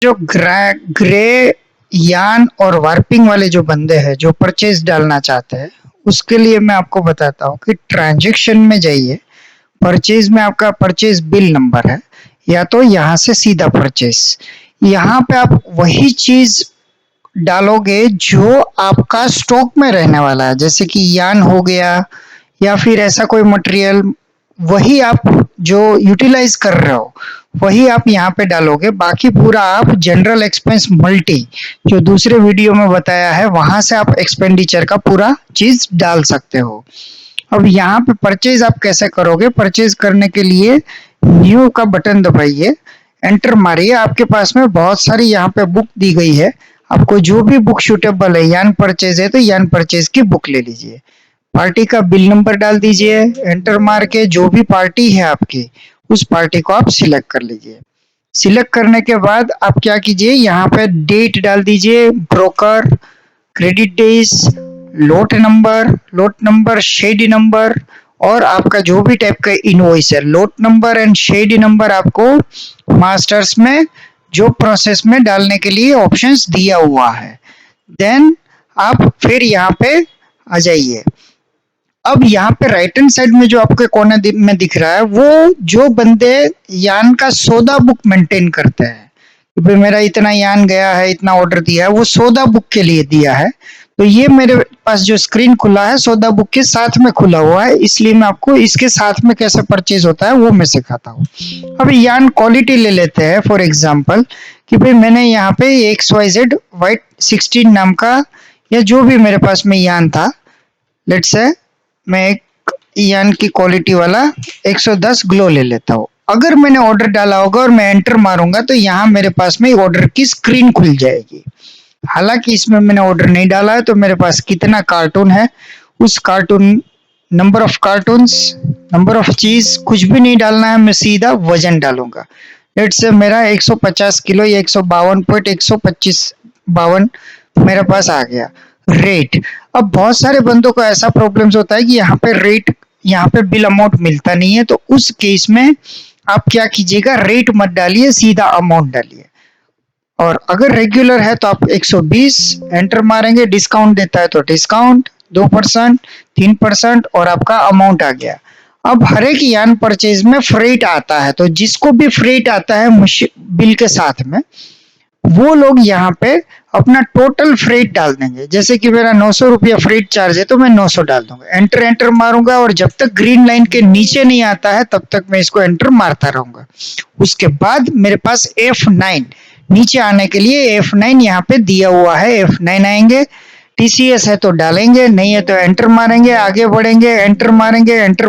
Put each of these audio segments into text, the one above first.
जो ग्रे यान और वार्पिंग वाले जो बंदे हैं जो परचेज डालना चाहते हैं, उसके लिए मैं आपको बताता हूँ कि ट्रांजैक्शन में जाइए। परचेज में आपका परचेज बिल नंबर है, या तो यहाँ से सीधा परचेज। यहाँ पे आप वही चीज डालोगे जो आपका स्टॉक में रहने वाला है, जैसे कि यान हो गया या फिर ऐसा कोई मटेरियल, वही आप जो यूटिलाइज कर रहे हो वही आप यहाँ पे डालोगे। बाकी पूरा आप जनरल एक्सपेंस मल्टी जो दूसरे वीडियो में बताया है वहां से आप एक्सपेंडिचर का पूरा चीज डाल सकते हो। अब यहाँ पे परचेज आप कैसे करोगे? परचेज करने के लिए न्यू का बटन दबाइए, एंटर मारिए। आपके पास में बहुत सारी यहाँ पे बुक दी गई है, आपको जो भी बुक सूटेबल है, यान परचेज है तो यान परचेज की बुक ले लीजिए। पार्टी का बिल नंबर डाल दीजिए, एंटर मार के जो भी पार्टी है आपकी उस पार्टी को आप सिलेक्ट कर लीजिए। सिलेक्ट करने के बाद आप क्या कीजिए, यहाँ पे डेट डाल दीजिए, ब्रोकर, क्रेडिट डेज, लोट नंबर शेडी नंबर, और आपका जो भी टाइप का इनवॉइस है, लोट नंबर एंड शेडी नंबर आपको मास्टर्स में जो प्रोसेस में डालने के लिए ऑप्शंस दिया हुआ है। देन आप फिर यहाँ पे आ जाइए। अब यहाँ पे राइट हैंड साइड में जो आपके कोने में दिख रहा है, वो जो बंदे यान का सौदा बुक मेंटेन करते हैं कि भाई मेरा इतना यान गया है, इतना ऑर्डर दिया है, वो सौदा बुक के लिए दिया है। तो ये मेरे पास जो स्क्रीन खुला है सौदा बुक के साथ में खुला हुआ है, इसलिए मैं आपको इसके साथ में कैसे परचेज होता है वो मैं सिखाता हूँ। अब यान क्वालिटी ले लेते हैं फॉर एग्जाम्पल कि भाई मैंने यहाँ पे XYZ वाइट 16 नाम का या जो भी मेरे पास में यान था, लेट्स से मैं एक यान की क्वालिटी वाला 110 ग्लो ले लेता हूँ। अगर मैंने ऑर्डर डाला होगा और मैं एंटर मारूंगा तो यहाँ मेरे पास में ऑर्डर की स्क्रीन खुल जाएगी। हालांकि इसमें मैंने ऑर्डर नहीं डाला है, तो मेरे पास कितना कार्टून है, उस cartoon number of cartoons, number of चीज कुछ भी नहीं डालना है, मैं सीधा वजन डालूंगा। लेट्स से मेरा 150 किलो या 152.125 मेरे पास आ गया। रेट, अब बहुत सारे बंदों को ऐसा प्रॉब्लम्स होता है कि यहाँ पे रेट, यहाँ पे बिल अमाउंट मिलता नहीं है, तो उस केस में आप क्या कीजिएगा, रेट मत डालिए, सीधा अमाउंट डालिए। और अगर रेगुलर है तो आप 120 एंटर मारेंगे, डिस्काउंट देता है तो डिस्काउंट 2%, 3%, और आपका अमाउंट आ गया। अब हर एक यान परचेज में फ्रेट आता है, तो जिसको भी फ्रेट आता है बिल के साथ में, वो लोग यहाँ पे अपना टोटल फ्रेट डाल देंगे। जैसे कि मेरा 900 रुपया फ्रेट चार्ज है तो मैं 900 डाल दूंगा, एंटर मारूंगा, और जब तक ग्रीन लाइन के नीचे नहीं आता है तब तक मैं इसको एंटर मारता रहूंगा। उसके बाद मेरे पास F9 नीचे आने के लिए F9 यहाँ पे दिया हुआ है, F9 आएंगे। TCS है तो डालेंगे, नहीं है तो एंटर मारेंगे, आगे बढ़ेंगे, एंटर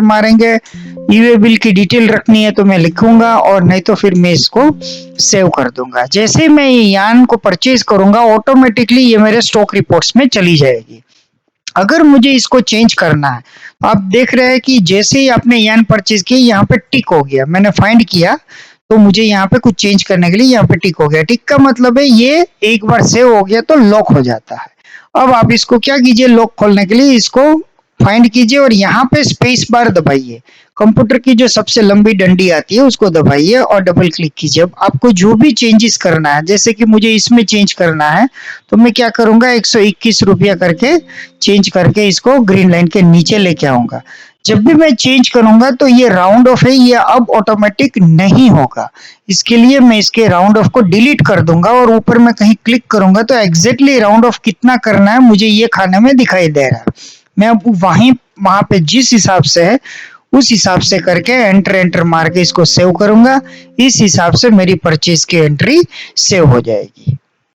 मारेंगे। ईवे बिल की डिटेल रखनी है तो मैं लिखूंगा, और नहीं तो फिर मैं इसको सेव कर दूंगा। जैसे ही मैं ये यान को परचेज करूंगा ऑटोमेटिकली ये मेरे स्टॉक रिपोर्ट्स में चली जाएगी। अगर मुझे इसको चेंज करना है, आप देख रहे हैं कि जैसे ही आपने यान परचेज किया यहाँ पे टिक हो गया, मैंने फाइंड किया तो मुझे यहाँ पे कुछ चेंज करने के लिए यहाँ पे टिक हो गया। टिक का मतलब है ये एक बार सेव हो गया तो लॉक हो जाता है। अब आप इसको क्या कीजिए, लॉक खोलने के लिए इसको फाइंड कीजिए और यहाँ पे स्पेस बार दबाइए। कंप्यूटर की जो सबसे लंबी डंडी आती है उसको दबाइए और डबल क्लिक कीजिए। अब आपको जो भी चेंजेस करना है, जैसे कि मुझे इसमें चेंज करना है तो मैं क्या करूंगा, 121 रुपया करके चेंज करके इसको ग्रीन लाइन के नीचे लेके आऊंगा। जब भी मैं चेंज करूंगा तो ये राउंड ऑफ है, ये अब ऑटोमेटिक नहीं होगा। इसके लिए मैं इसके राउंड ऑफ को डिलीट कर दूंगा और ऊपर में कहीं क्लिक करूंगा तो एग्जैक्टली राउंड ऑफ कितना करना है मुझे ये खाने में दिखाई दे रहा है। मैं अब वहां पे जिस हिसाब से है उस हिसाब से करके एंटर मार के इसको सेव करूंगा। इस हिसाब से मेरी परचेज की एंट्री सेव हो जाएगी।